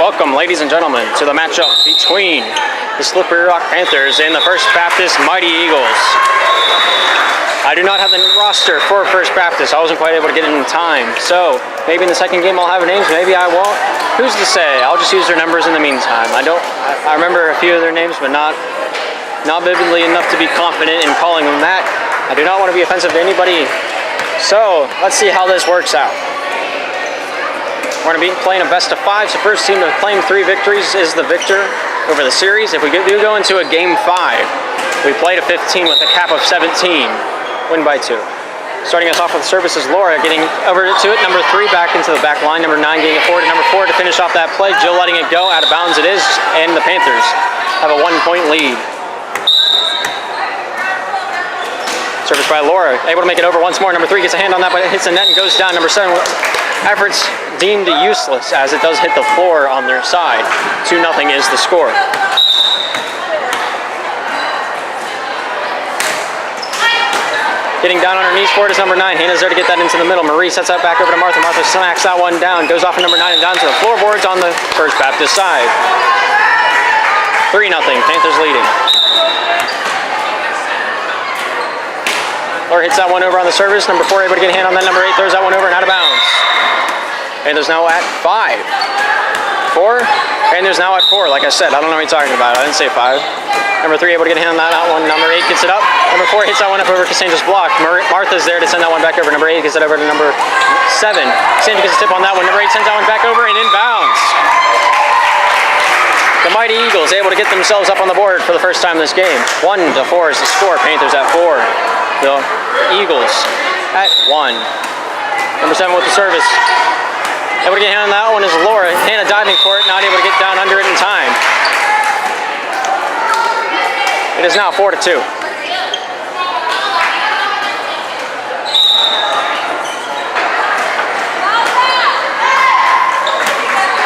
Welcome, ladies and gentlemen, to the matchup between the Slippery Rock Panthers and the First Baptist Mighty Eagles. I do not have the roster for First Baptist. I wasn't quite able to get it in time. So maybe in the second game I'll have names, maybe I won't. Who's to say? I'll just use their numbers in the meantime. I remember a few of their names, but not vividly enough to be confident in calling them that. I do not want to be offensive to anybody. So let's see how this works out. We're going to be playing a best of 5, so first team to claim 3 victories is the victor over the series. If we do go into a game 5, we play to 15 with a cap of 17, win by 2. Starting us off with service is Laura, getting over to it, number 3 back into the back line, number 9 getting it forward to number 4 to finish off that play. Jill letting it go, out of bounds it is, and the Panthers have a 1-point lead. Service by Laura, able to make it over once more. Number 3 gets a hand on that, but it hits the net and goes down. Number 7, efforts deemed useless as it does hit the floor on their side. 2-0 is the score. Getting down on her knees for it is number 9. Hannah's there to get that into the middle. Marie sets that back over to Martha. Martha smacks that one down. Goes off to number 9 and down to the floorboards on the First Baptist side. 3-0, Panthers leading. Laura hits that one over on the service. Number 4 able to get a hand on that. Number 8 throws that one over and out of bounds. Panthers now at 5. 4. Panthers now at 4. Like I said, I don't know what you're talking about. I didn't say 5. Number 3 able to get a hand on that one. Number 8 gets it up. Number 4 hits that one up over Cassandra's block. Martha's there to send that one back over. Number 8 gets it over to number 7. Cassandra gets a tip on that one. Number 8 sends that one back over and inbounds. The Mighty Eagles able to get themselves up on the board for the first time this game. 1-4 is the score. Panthers at 4. The Eagles at 1. Number 7 with the service. Able to get a hand on that one is Laura. Hannah diving for it, not able to get down under it in time. It is now 4-2.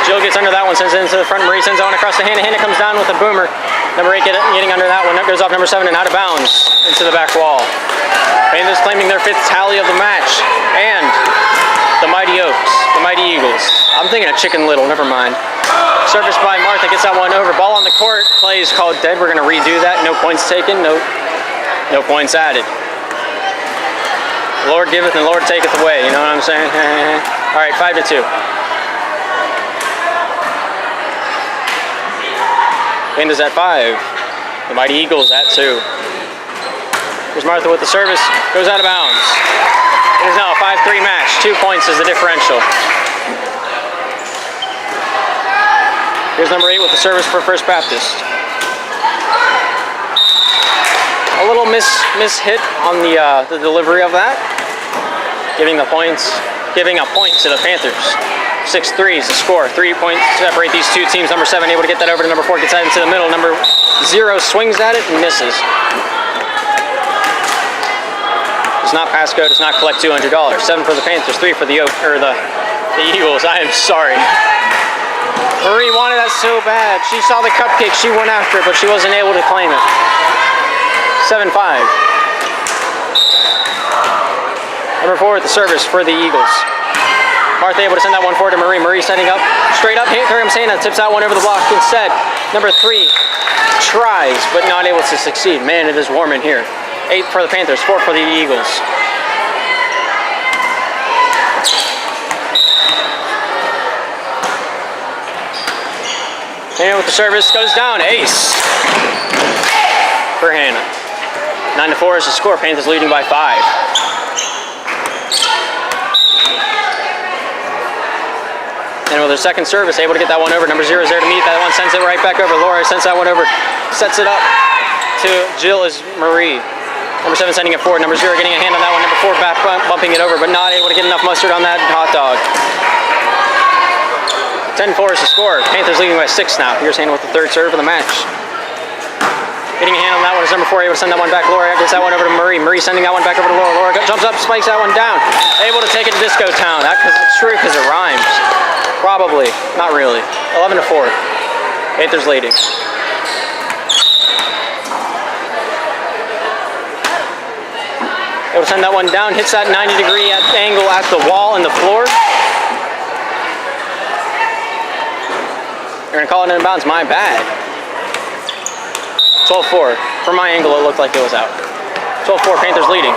Jill gets under that one, sends it into the front. Marie sends that one across to Hannah. Hannah comes down with a boomer. Number 8 getting under that one. That goes off number 7 and out of bounds into the back wall. Panthers claiming their 5th tally of the match. And the Mighty Oaks, the Mighty Eagles. I'm thinking of Chicken Little, never mind. Service by Martha, gets that one over. Ball on the court, play is called dead. We're going to redo that. No points taken, no points added. The Lord giveth and the Lord taketh away, you know what I'm saying? All right, 5-2. Panthers at 5. The Mighty Eagles at 2. Here's Martha with the service. Goes out of bounds. It is now a 5-3 match. 2 points is the differential. Here's number 8 with the service for First Baptist. A little miss-hit on the delivery of that. Giving a point to the Panthers. 6-3 is the score. 3 points separate these two teams. Number 7 able to get that over to number 4. Gets that into the middle. Number 0 swings at it and misses. Does not pass go. Does not collect $200. 7 for the Panthers. 3 for the Eagles. I am sorry. Marie wanted that so bad. She saw the cupcake. She went after it, but she wasn't able to claim it. 7-5. Number 4 at the service for the Eagles. Martha able to send that one forward to Marie. Marie setting up straight up. Here comes Hannah. Tips that one over the block instead. Number 3 tries, but not able to succeed. Man, it is warm in here. 8 for the Panthers, 4 for the Eagles. Hannah with the service goes down. Ace for Hannah. 9-4 is the score. Panthers leading by 5. And with their second service, able to get that one over. Number 0 is there to meet that one. Sends it right back over. Laura sends that one over. Sets it up to Jill is Marie. Number 7 sending it forward. Number 0 getting a hand on that one. Number 4 back bumping it over, but not able to get enough mustard on that hot dog. 10-4 is the score. Panthers leading by 6 now. Here's Hannah with the 3rd serve of the match. Getting a hand on that one is number 4. Able to send that one back. Laura gets that one over to Marie. Marie sending that one back over to Laura. Laura jumps up, spikes that one down. Able to take it to Disco Town. It's true because it rhymes. Probably. Not really. 11-4. Panthers leading. Able to send that one down. Hits that 90-degree angle at the wall and the floor. They're gonna call it in bounds, my bad. 12-4. From my angle, it looked like it was out. 12-4, Panthers leading.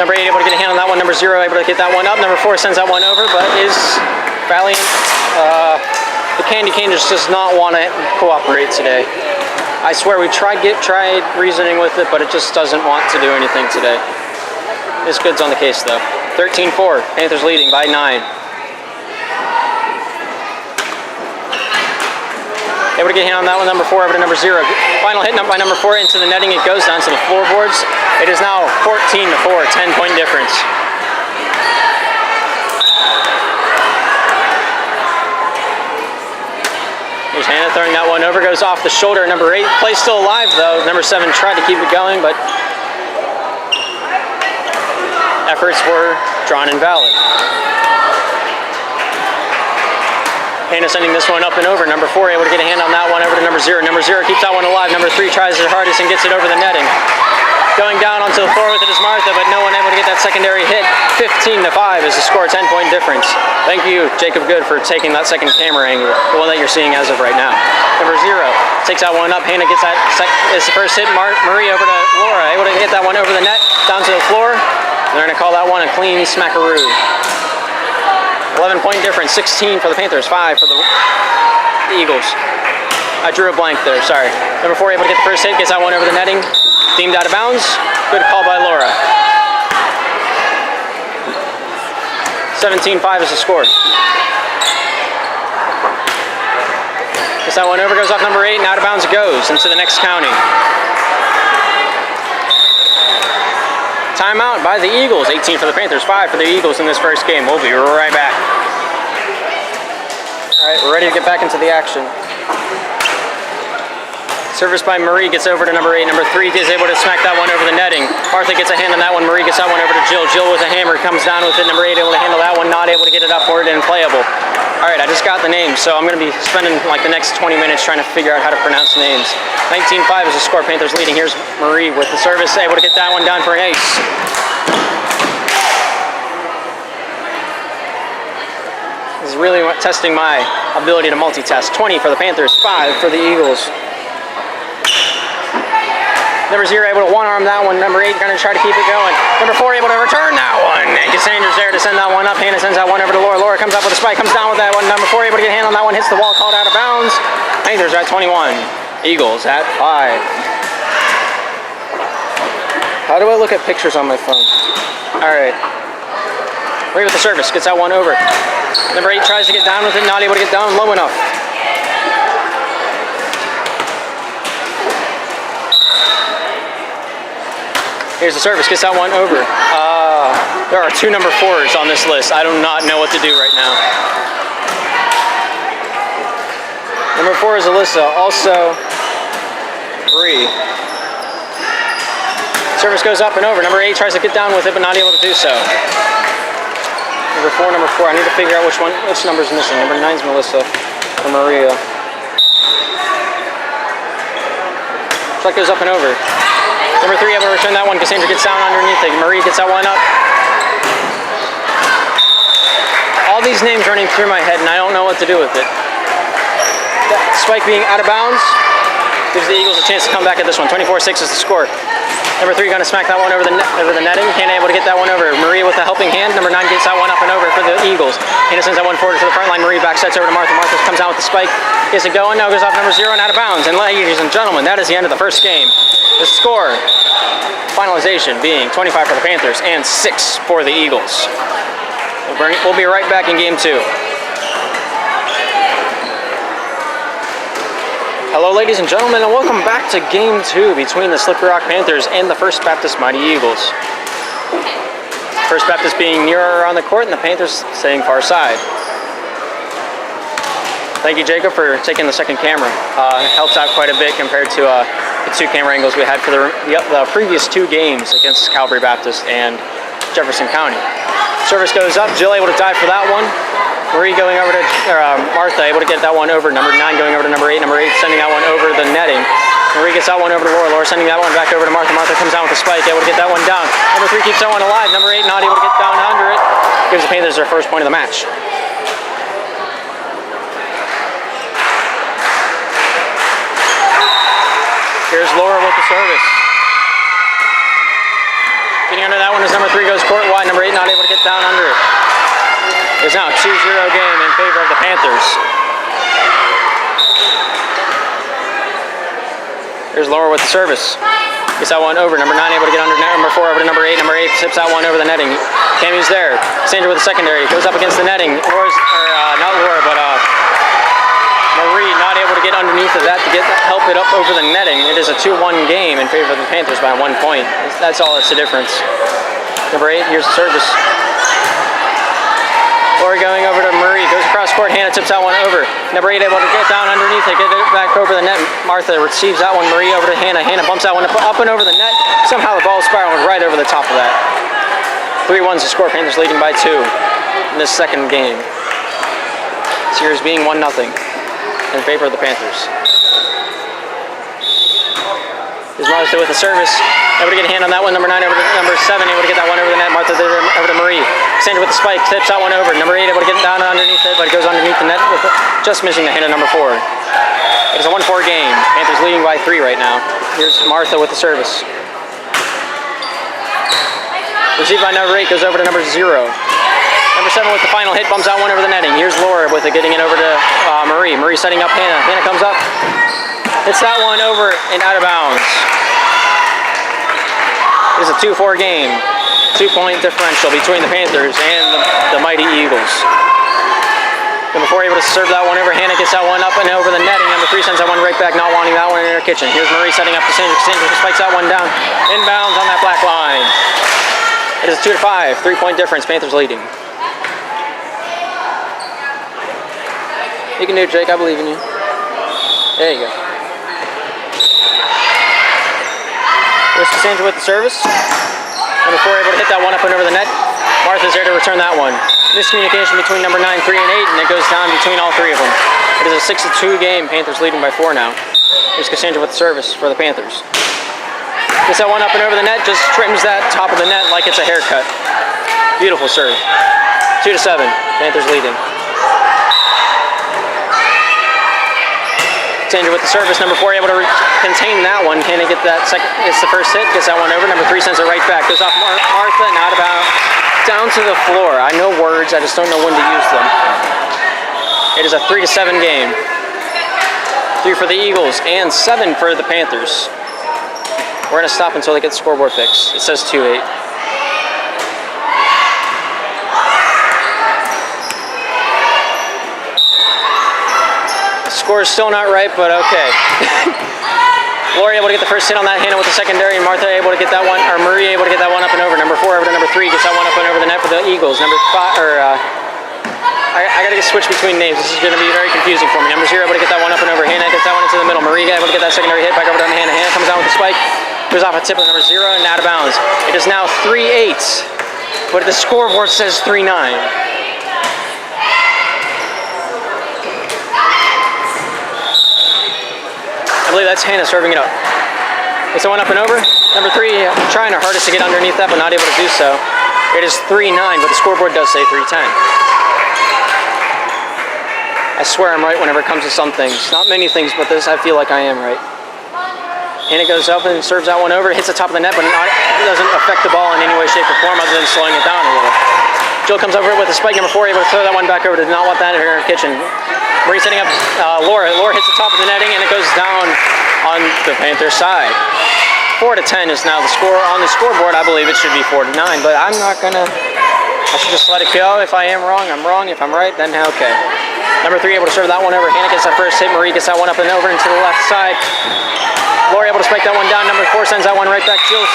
Number 8 able to get a hand on that one. Number 0 able to get that one up. Number 4 sends that one over, but is valiant. The Candy Cane just does not want to cooperate today. I swear we tried reasoning with it, but it just doesn't want to do anything today. This good's on the case though. 13-4, Panthers leading by 9. Able to get a hand on that one. Number 4 over to number 0. Final hit by number 4 into the netting. It goes down to the floorboards. It is now 14-4, 10-point difference. Here's Hannah throwing that one over, goes off the shoulder. Number 8, play's still alive though. Number 7 tried to keep it going, but efforts were drawn invalid. Hannah sending this one up and over. Number 4 able to get a hand on that one over to number 0. Number 0 keeps that one alive. Number 3 tries his hardest and gets it over the netting. Going down onto the floor with it is Martha, but no one able to get that secondary hit. 15-5 is the score, 10-point difference. Thank you, Jacob Good, for taking that second camera angle, the one that you're seeing as of right now. Number 0 takes that one up. Hannah gets that. It's the first hit. Marie over to Laura, able to get that one over the net, down to the floor. They're going to call that one a clean smackaroo. 11-point difference, 16 for the Panthers, 5 for the Eagles. I drew a blank there, sorry. Number 4 able to get the first hit, gets that one over the netting. Deemed out of bounds. Good call by Laura. 17-5 is the score. Gets that one over, goes off number 8, and out of bounds it goes into the next county. Timeout by the Eagles. 18 for the Panthers, 5 for the Eagles in this first game. We'll be right back. All right, we're ready to get back into the action. Service by Marie gets over to number 8. Number 3 is able to smack that one over the netting. Martha gets a hand on that one. Marie gets that one over to Jill. Jill with a hammer comes down with it. Number 8 able to handle that one. Not able to get it up for it and playable. All right, I just got the names, so I'm going to be spending like the next 20 minutes trying to figure out how to pronounce names. 19-5 is the score. Panthers leading. Here's Marie with the service, able to get that one down for an ace. This is really testing my ability to multitask. 20 for the Panthers, 5 for the Eagles. Number 0 able to one-arm that one. Number 8 going to try to keep it going. Number 4 able to return that one. And Cassandra's there to send that one up. Hannah sends that one over to Laura. Laura comes up with a spike, comes down with that one. Number 4 able to get a hand on that one. Hits the wall, called out of bounds. Panthers are at 21. Eagles at 5. How do I look at pictures on my phone? All right. Marie with the service. Gets that one over. Number 8 tries to get down with it. Not able to get down low enough. Here's the service, gets that one over. There are 2 number 4s on this list. I do not know what to do right now. Number 4 is Alyssa, also Bree. Service goes up and over. Number 8 tries to get down with it, but not able to do so. Number 4, I need to figure out which number's missing. Number 9's Melissa or Maria. Flick goes up and over. Number 3 able to return that one. Cassandra gets down underneath it. Marie gets that one up. All these names running through my head, and I don't know what to do with it. That spike being out of bounds gives the Eagles a chance to come back at this one. 24-6 is the score. Number 3 going to smack that one over the netting. Hannah able to get that one over. Marie with a helping hand. Number 9 gets that one up and over for the Eagles. Hannah sends that one forward to the front line. Marie back sets over to Martha. Martha comes down with the spike. Gets it going. Now goes off number 0 and out of bounds. And ladies and gentlemen, that is the end of the first game. The score, finalization being 25 for the Panthers and 6 for the Eagles. We'll be right back in game 2. Hello ladies and gentlemen, and welcome back to game 2 between the Slippery Rock Panthers and the First Baptist Mighty Eagles. First Baptist being nearer on the court and the Panthers staying far side. Thank you, Jacob, for taking the second camera. It helps out quite a bit compared to the 2 camera angles we had for the previous 2 games against Calvary Baptist and Jefferson County. Service goes up. Jill able to dive for that one. Marie going over to Martha, able to get that one over. Number 9 going over to number 8. Number 8 sending that one over the netting. Marie gets that one over to Laura. Laura sending that one back over to Martha. Martha comes down with the spike, able to get that one down. Number 3 keeps that one alive. Number 8 not able to get down under it. Gives the Panthers their first point of the match. Laura with the service. Getting under that one as number 3 goes court wide. Number 8 not able to get down under it. It's now a 2-0 game in favor of the Panthers. There's Laura with the service. Gets that one over. Number 9 able to get under net. Number 4 over to number 8. Number 8 tips that one over the netting. Cammy's there. Sandra with the secondary. Goes up against the netting. Not Laura, but Marie not able to get underneath of that to help it up over the netting. It is a 2-1 game in favor of the Panthers by 1 point. That's all that's the difference. Number 8, here's the service. Laura going over to Marie, goes across court, Hannah tips that one over. Number 8 able to get down underneath it, get it back over the net. Martha receives that one, Marie over to Hannah. Hannah bumps that one up and over the net. Somehow the ball spiraled right over the top of that. 3-1's the score, Panthers leading by 2 in this second game. Series being 1-0 in favor of the Panthers. Here's Martha with the service. Able to get a hand on that one. Number 9 over to number 7. Able to get that one over the net. Martha over to Marie. Sandra with the spike. Tips that one over. Number 8 able to get down underneath it, but it goes underneath the net with just missing the hand of number 4. It is a 1-4 game. Panthers leading by 3 right now. Here's Martha with the service. Received by number 8. Goes over to number 0. Number 7 with the final hit. Bumps that one over the netting. Here's Laura with it, getting it over to Marie. Marie setting up Hannah. Hannah comes up. Hits that one over and out of bounds. It is a 2-4 game. 2-point differential between the Panthers and the Mighty Eagles. Number 4 able to serve that one over. Hannah gets that one up and over the netting. Number 3 sends that one right back, not wanting that one in her kitchen. Here's Marie setting up to Sandra. Sandra spikes that one down. Inbounds on that black line. It is a 2-5. 3-point difference. Panthers leading. You can do it, Jake. I believe in you. There you go. Here's Cassandra with the service. Number 4 able to hit that one up and over the net. Martha's there to return that one. Miscommunication between number 9, 3, and 8, and it goes down between all 3 of them. It is a 6-2 game. Panthers leading by 4 now. Here's Cassandra with the service for the Panthers. Gets that one up and over the net, just trims that top of the net like it's a haircut. Beautiful serve. 2-7. Panthers leading. Cassandra with the service. Number 4 able to contain that one. Can they get that second? It's the first hit. Gets that one over. Number 3 sends it right back. Goes off Martha. Not about down to the floor. I know words. I just don't know when to use them. It is a 3-7 game. 3 for the Eagles and 7 for the Panthers. We're going to stop until they get the scoreboard fixed. It says 2-8. Score is still not right, but okay. Laura able to get the first hit on that. Hannah with the secondary, and Martha able to get that one, or Marie able to get that one up and over. Number 4 over to number 3 gets that one up and over the net for the Eagles. Number 5, I gotta get switched between names. This is gonna be very confusing for me. Number 0 able to get that one up and over. Hannah gets that one into the middle. Marie able to get that secondary hit back over to Hannah. Hannah comes out with the spike, goes off a tip of number 0 and out of bounds. It is now 3-8, but the scoreboard says 3-9. I believe that's Hannah serving it up. Gets that one up and over. Number 3 trying her hardest to get underneath that, but not able to do so. It is 3-9, but the scoreboard does say 3-10. I swear I'm right whenever it comes to some things. Not many things, but this I feel like I am right. Hannah goes up and serves that one over. Hits the top of the net, but it doesn't affect the ball in any way, shape, or form other than slowing it down a little. Jill comes over with a spike. Number 4 able to throw that one back over. Did not want that in her kitchen. Marie setting up Laura. Laura hits the top of the netting, and it goes down on the Panther side. 4-10 is now the score on the scoreboard. I believe it should be 4-9, but I'm not gonna. I should just let it go. If I am wrong, I'm wrong. If I'm right, then okay. Number 3 able to serve that one over. Hannah gets that first hit. Marie gets that one up and over into the left side. Laura able to spike that one down. Number 4 sends that one right back. Jill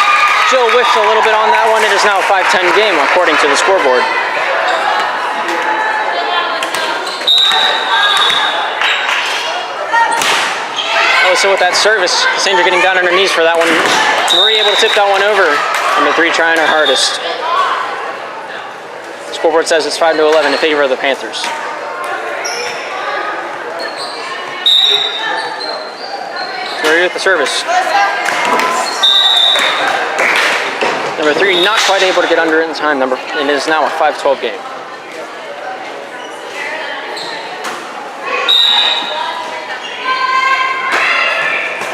whiffs a little bit on that one. It is now a 5-10 game according to the scoreboard. So with that service, Cassandra getting down on her knees for that one. Marie able to tip that one over. Number 3 trying her hardest. Scoreboard says it's 5-11 in favor of the Panthers. Marie with the service. Number 3 not quite able to get under it in time. It is now a 5-12 game.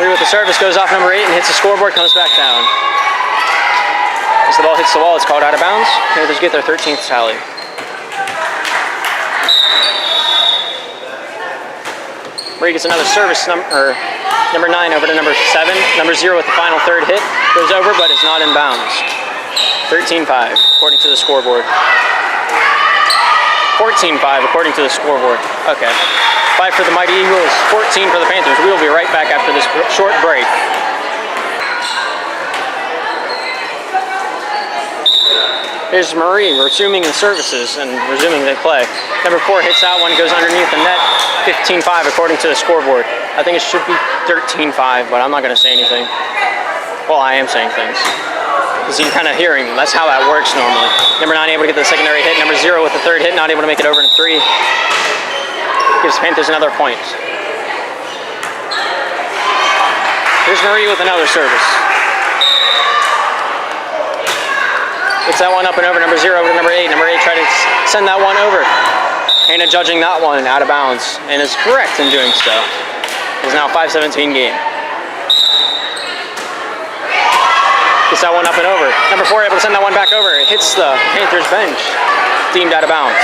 Marie with the service, goes off number 8 and hits the scoreboard, comes back down. As the ball hits the wall, it's called out of bounds. Panthers get their 13th tally. Marie gets another service, number 9 over to number 7. Number 0 with the final third hit. Goes over, but is not in bounds. 13-5, according to the scoreboard. 14-5, according to the scoreboard. Okay. 5 for the Mighty Eagles, 14 for the Panthers. We will be right back after this short break. Here's Marie resuming the services and resuming the play. Number 4 hits that one, goes underneath the net. 15-5 according to the scoreboard. I think it should be 13-5, but I'm not going to say anything. Well, I am saying things. Because you're kind of hearing them. That's how that works normally. Number 9 able to get the secondary hit. Number 0 with the third hit, not able to make it over in 3. Gives Panthers another point. Here's Marie with another service. Gets that one up and over. Number 0 over to number 8. Number 8 tried to send that one over. Hannah judging that one out of bounds and is correct in doing so. It's now a 5-17 game. Gets that one up and over. Number 4 able to send that one back over. It hits the Panthers bench. Deemed out of bounds.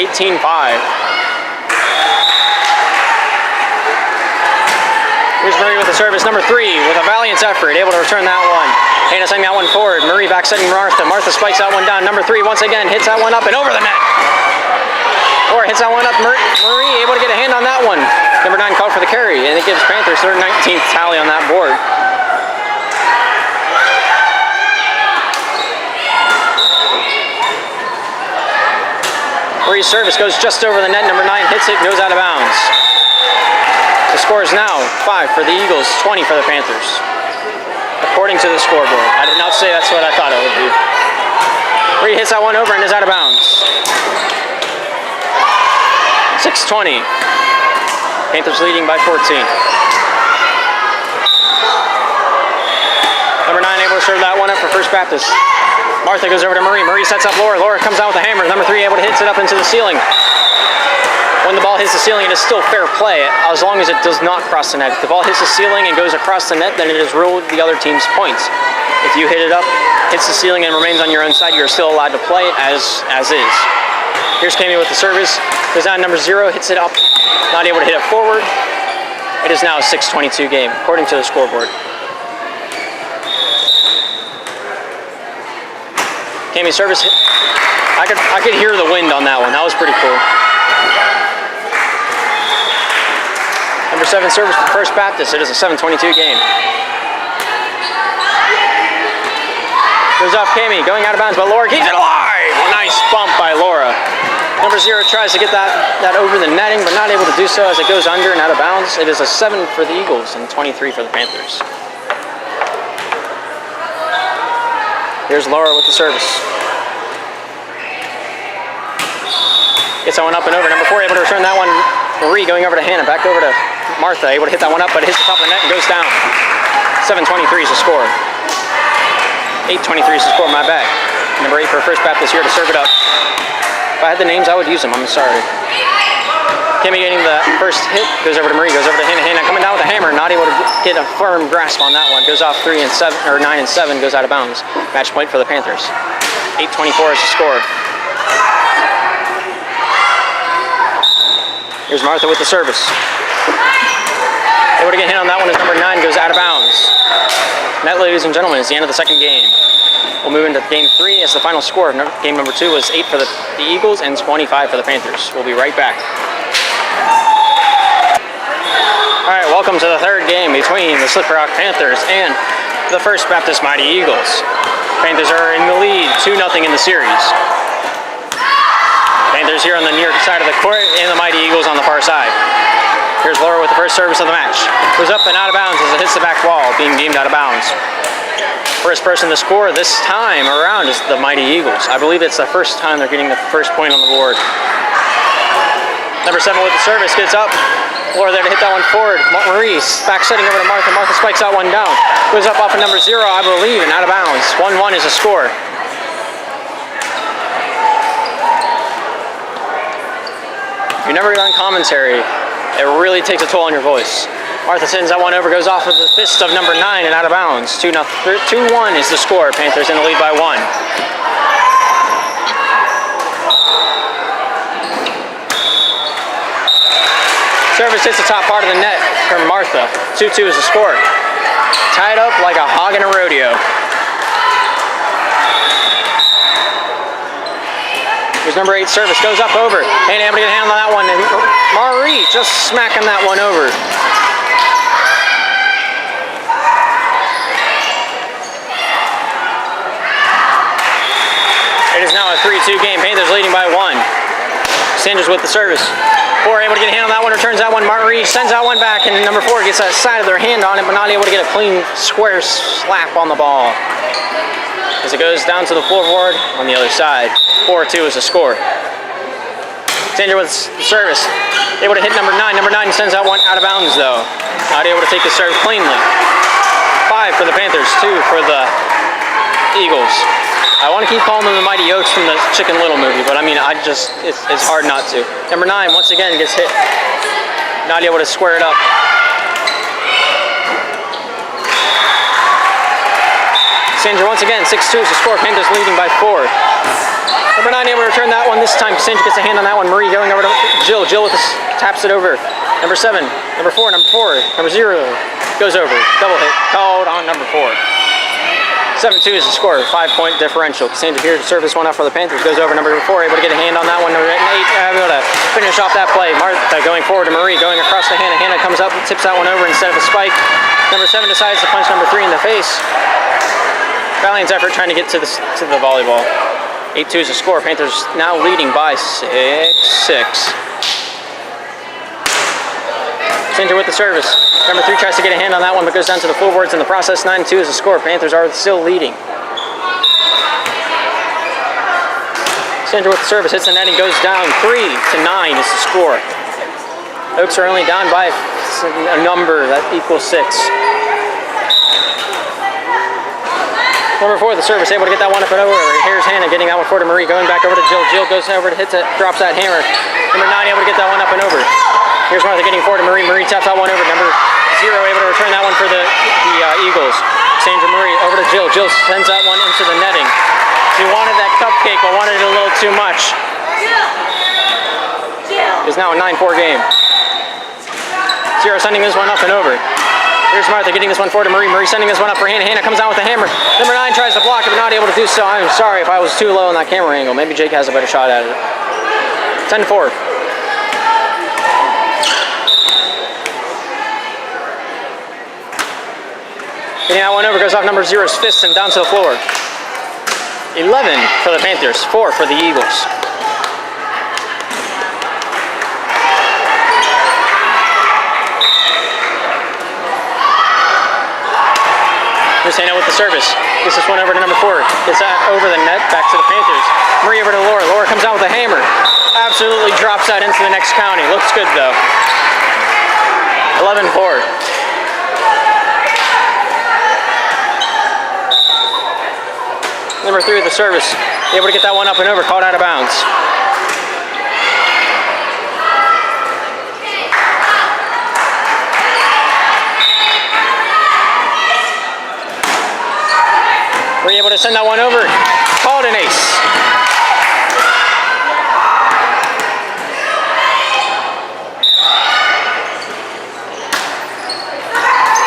18-5. Here's Marie with the service. Number 3 with a valiant effort. Able to return that one. Hannah sending that one forward. Marie back setting Martha. Martha spikes that one down. Number 3 once again hits that one up and over the net. Or hits that one up. Marie able to get a hand on that one. Number 9 called for the carry, and it gives Panthers their 19th tally on that board. Marie's service goes just over the net. Number 9 hits it, goes out of bounds. The score is now 5 for the Eagles, 20 for the Panthers. According to the scoreboard. I did not say that's what I thought it would be. Marie hits that one over and is out of bounds. 6-20. Panthers leading by 14. Number 9 able to serve that one up for First Baptist. Martha goes over to Marie. Marie sets up Laura. Laura comes out with a hammer. Number 3 able to hit it up into the ceiling. When the ball hits the ceiling, it is still fair play as long as it does not cross the net. If the ball hits the ceiling and goes across the net, then it is ruled the other team's points. If you hit it up, hits the ceiling, and remains on your own side, you're still allowed to play it as is. Here's Cammy with the service. Goes down number 0, hits it up, not able to hit it forward. It is now a 6-22 game, according to the scoreboard. Cammy's service, I could hear the wind on that one. That was pretty cool. Number 7 service for First Baptist. It is a 7-22 game. Goes off Cammy, going out of bounds, but Laura keeps it alive. A nice bump by Laura. Number 0 tries to get that over the netting, but not able to do so as it goes under and out of bounds. It is a 7 for the Eagles and 23 for the Panthers. Here's Laura with the service. Gets that one up and over. Number 4 able to return that one. Marie going over to Hannah, back over to Martha, able to hit that one up, but it hits the top of the net and goes down. 7-23 is the score. 8-23 is the score, my bad. Number 8 for First Baptist here to serve it up. If I had the names, I would use them. I'm sorry. Cammy getting the first hit, goes over to Marie, goes over to Hannah. Hannah coming down with a hammer, not able to get a firm grasp on that one. Goes off 9 and 7, goes out of bounds. Match point for the Panthers. 8-24 is the score. Here's Martha with the service. Able to get hit on that one as number 9 goes out of bounds. And that, ladies and gentlemen, is the end of the second game. We'll move into game 3 as the final score of game number 2 was 8 for the Eagles and 25 for the Panthers. We'll be right back. All right, welcome to the third game between the Slippery Rock Panthers and the First Baptist Mighty Eagles. Panthers are in the lead, 2-0 in the series. Panthers here on the near side of the court and the Mighty Eagles on the far side. Here's Laura with the first service of the match. Goes up and out of bounds as it hits the back wall, being deemed out of bounds. First person to score this time around is the Mighty Eagles. I believe it's the first time they're getting the first point on the board. Number 7 with the service gets up. Laura there to hit that one forward. Marie back setting over to Martha. Martha spikes that one down. Goes up off of number 0, I believe, and out of bounds. 1-1 is the score. If you've never done commentary, it really takes a toll on your voice. Martha sends that one over, goes off with the fist of number 9 and out of bounds. 2-1 is the score. Panthers in the lead by 1. Service hits the top part of the net from Martha. 2-2 is the score. Tied up like a hog in a rodeo. Here's number 8 service, goes up over. Ain't able to get a hand on that one. And Marie just smacking that one over. It is now a 3-2 game. Panthers leading by 1. Sanders with the service. 4 able to get a hand on that one, returns that one. Marie sends that one back, and number 4 gets that side of their hand on it, but not able to get a clean square slap on the ball. As it goes down to the floorboard on the other side. 4-2 is the score. Sanders with the service. Able to hit number 9. Number 9 sends that one out of bounds, though. Not able to take the serve cleanly. 5 for the Panthers, 2 for the Eagles. I want to keep calling them the Mighty Oaks from the Chicken Little movie, but I mean, it's hard not to. Number 9, once again, gets hit. Not able to square it up. Cassandra once again, 6-2 is the score. Panthers leading by 4. Number 9 able to return that one this time. Cassandra gets a hand on that one. Marie going over to Jill. Jill with taps it over. Number 7, number 4, number 4, number 0 goes over. Double hit called on number 4. 7-2 is the score, 5-point differential. Cassandra here to serve this one up for the Panthers. Goes over number 4, able to get a hand on that one. Number 8, able to finish off that play. Martha going forward to Marie, going across the Hannah. Hannah comes up and tips that one over instead of a spike. Number 7 decides to punch number 3 in the face. Valiant's effort trying to get to the volleyball. 8-2 is the score. Panthers now leading by 6-6. Cassandra with the service. Number 3 tries to get a hand on that one, but goes down to the floorboards in the process. 9-2 is the score. Panthers are still leading. Cassandra with the service, hits the netting, goes down. 3-9 is the score. Oaks are only down by a number that equals 6. Number 4, the service, able to get that one up and over. Here's Hannah getting that one forward to Marie, going back over to Jill. Jill goes over to hits it, drops that hammer. Number 9 able to get that one up and over. Here's Martha getting forward to Marie. Marie taps that one over. Number 0 able to return that one for the Eagles. Sandra Marie over to Jill. Jill sends that one into the netting. She wanted that cupcake, but wanted it a little too much. It's now a 9-4 game. 0 sending this one up and over. Here's Martha getting this one forward to Marie. Marie sending this one up for Hannah. Hannah comes out with a hammer. Number 9 tries to block it, but not able to do so. I'm sorry if I was too low on that camera angle. Maybe Jake has a better shot at it. 10-4. Getting that one over, goes off number 0's fist and down to the floor. 11 for the Panthers, 4 for the Eagles. Here's Hannah with the service. Gets this one over to number 4. Gets that over the net, back to the Panthers. Marie over to Laura. Laura comes out with a hammer. Absolutely drops that into the next county. Looks good though. 11-4. Number 3 with the service, able to get that one up and over, called out of bounds. We're able to send that one over, called an ace.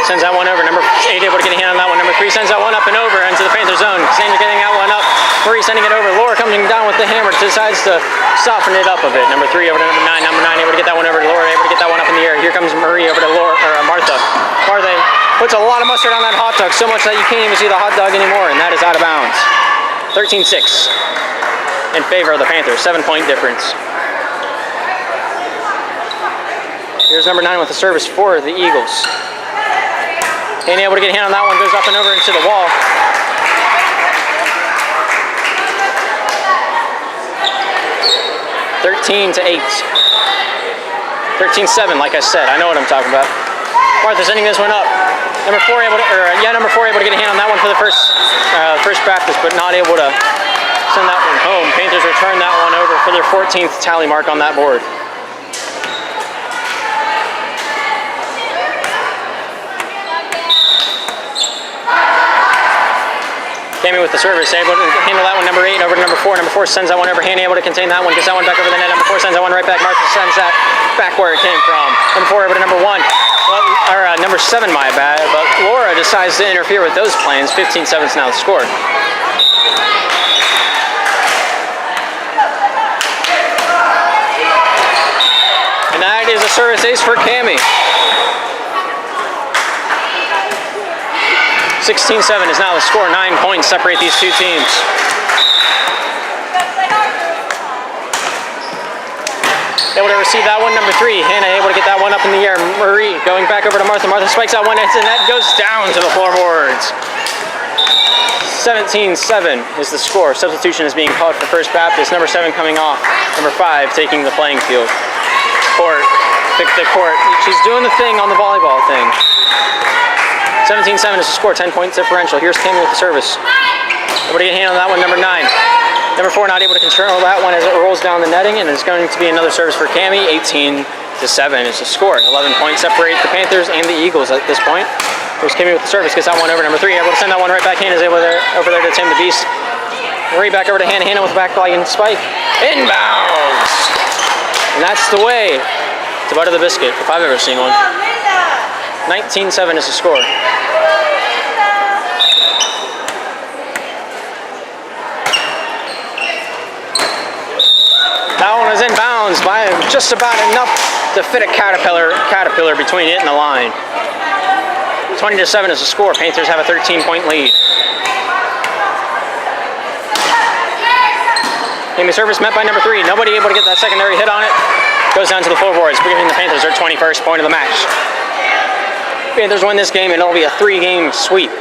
Sends that one over. Number 8 able to get a hand on that one. Number 3 sends that one up and over into the Panther zone. Sandra getting that one up. Marie sending it over. Laura coming down with the hammer. Decides to soften it up a bit. Number 3 over to number 9. Number 9 able to get that one over to Laura. Able to get that one up in the air. Here comes Marie over to Martha. Martha puts a lot of mustard on that hot dog, so much that you can't even see the hot dog anymore, and that is out of bounds. 13-6 in favor of the Panthers. 7-point difference. Here's number 9 with the service for the Eagles. Ain't able to get a hand on that one, goes up and over into the wall. (13-8). 13-7, like I said. I know what I'm talking about. Martha sending this one up. Number 4 able to get a hand on that one for the first Baptist, but not able to send that one home. Panthers return that one over for their 14th tally mark on that board. Cammy with the service, able to handle that one. Number 8 over to number 4. Number 4 sends that one overhand, able to contain that one, gets that one back over the net. Number 4 sends that one right back. Martha sends that back where it came from. Number 4 over to number 1. Number 7, my bad. But Laura decides to interfere with those plans. 15-7 is now the score. And that is a service ace for Cammy. 16-7 is now the score. 9 points separate these two teams. Able to receive that one, number 3. Hannah able to get that one up in the air. Marie going back over to Martha. Martha spikes that one, and that goes down to the floorboards. 17-7 is the score. Substitution is being called for First Baptist. Number 7 coming off. Number 5 taking the playing field. Court. Pick the court. She's doing the thing on the volleyball thing. 17-7 is the score. 10-point differential. Here's Cammy with the service. Able to get a hand on that one, number 9. Number 4 not able to control that one as it rolls down the netting, and it's going to be another service for Cammy. 18-7 is the score. 11 points separate the Panthers and the Eagles at this point. Here's Cammy with the service, gets that one over number 3, able to send that one right back. Hannah's over there to tame the beast. Marie back over to Hannah. Hannah with the back line spike. Inbounds! And that's the way to butter the biscuit, if I've ever seen one. 19-7 is the score. That one was in bounds by just about enough to fit a caterpillar between it and the line. 20-7 is the score. Panthers have a 13-point lead. Cammy service met by number 3. Nobody able to get that secondary hit on it. Goes down to the floorboards, giving the Panthers their 21st point of the match. Panthers win this game, and it'll be a 3-game sweep.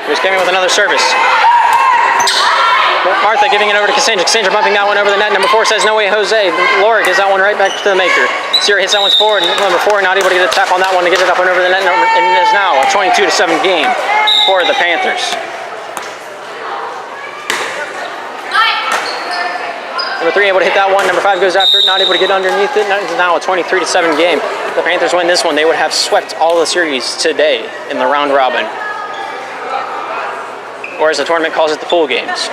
Here's Cammy with another service. Martha giving it over to Cassandra. Cassandra bumping that one over the net. Number 4 says, no way, Jose. Laura gives that one right back to the maker. Sierra hits that one forward. Number 4 not able to get a tap on that one to get it up and over the net. And it is now a 22-7 game for the Panthers. Number 3 able to hit that one. Number 5 goes after it. Not able to get underneath it. It's now a 23-7 game. If the Panthers win this one, they would have swept all the series today in the round robin. Or as the tournament calls it, the pool games.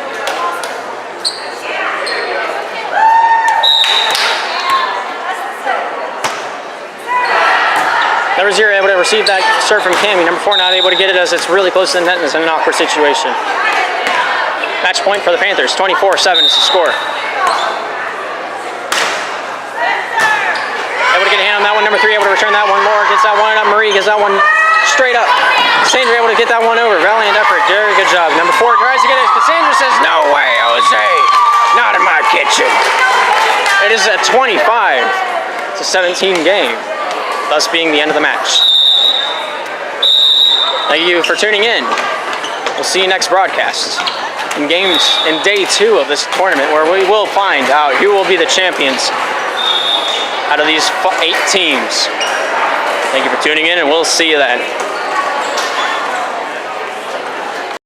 Number 0 able to receive that serve from Cammy. Number 4 not able to get it as it's really close to the net and it's in an awkward situation. Match point for the Panthers. 24-7 is the score. Able to get a hand on that one. Number 3 able to return that one. Laura gets that one up. Marie gets that one straight up. Cassandra able to get that one over. Valiant effort. Very good job. Number 4 tries to get it. Cassandra says, no way, Jose. Not in my kitchen. It is a 25-17 game. Thus being the end of the match. Thank you for tuning in. We'll see you next broadcast. In games in day 2 of this tournament, where we will find out who will be the champions out of these 8 teams. Thank you for tuning in, and we'll see you then.